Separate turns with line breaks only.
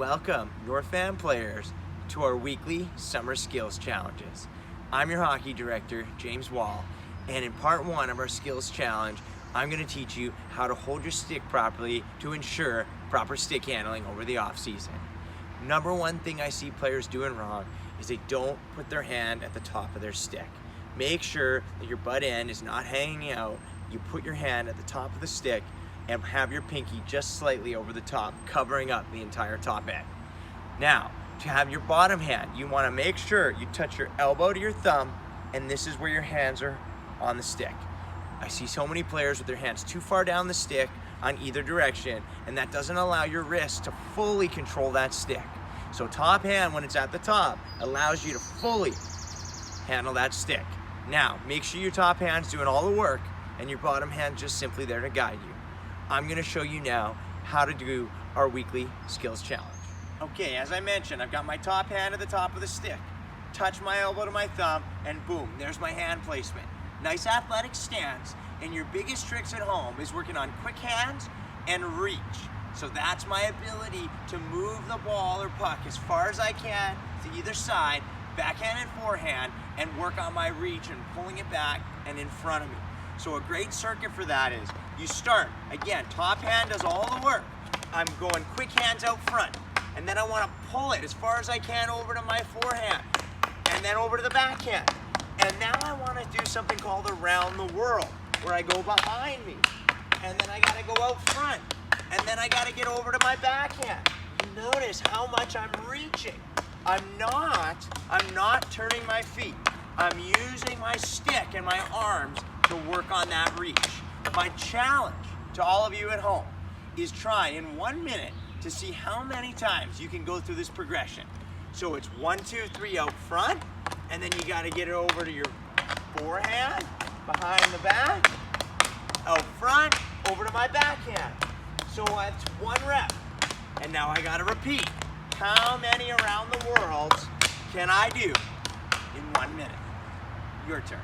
Welcome, your fan players, to our weekly summer skills challenges. I'm your hockey director, James Wall, and in part one of our skills challenge, I'm going to teach you how to hold your stick properly to ensure proper stick handling over the off season. Number one thing I see players doing wrong is they don't put their hand at the top of their stick. Make sure that your butt end is not hanging out. You put your hand at the top of the stick and have your pinky just slightly over the top, covering up the entire top end. Now, to have your bottom hand, you want to make sure you touch your elbow to your thumb, and this is where your hands are on the stick. I see so many players with their hands too far down the stick on either direction, and that doesn't allow your wrist to fully control that stick. So top hand, when it's at the top, allows you to fully handle that stick. Now, make sure your top hand's doing all the work, and your bottom hand just simply there to guide you. I'm going to show you now how to do our weekly skills challenge. Okay, as I mentioned, I've got my top hand at the top of the stick. Touch my elbow to my thumb, and boom, there's my hand placement. Nice athletic stance, and your biggest tricks at home is working on quick hands and reach. So that's my ability to move the ball or puck as far as I can to either side, backhand and forehand, and work on my reach and pulling it back and in front of me. So a great circuit for that is you start, again, top hand does all the work. I'm going quick hands out front, and then I want to pull it as far as I can over to my forehand, and then over to the backhand. And now I want to do something called around the world, where I go behind me, and then I got to go out front, and then I got to get over to my backhand. You notice how much I'm reaching. I'm not turning my feet. I'm using my stick and my arms to work on that reach. My challenge to all of you at home is try in 1 minute to see how many times you can go through this progression. So it's 1, 2, 3 out front, and then you got to get it over to your forehand, behind the back, out front, over to my backhand. So that's 1 rep. And now I got to repeat. How many around the world can I do in 1 minute? Your turn.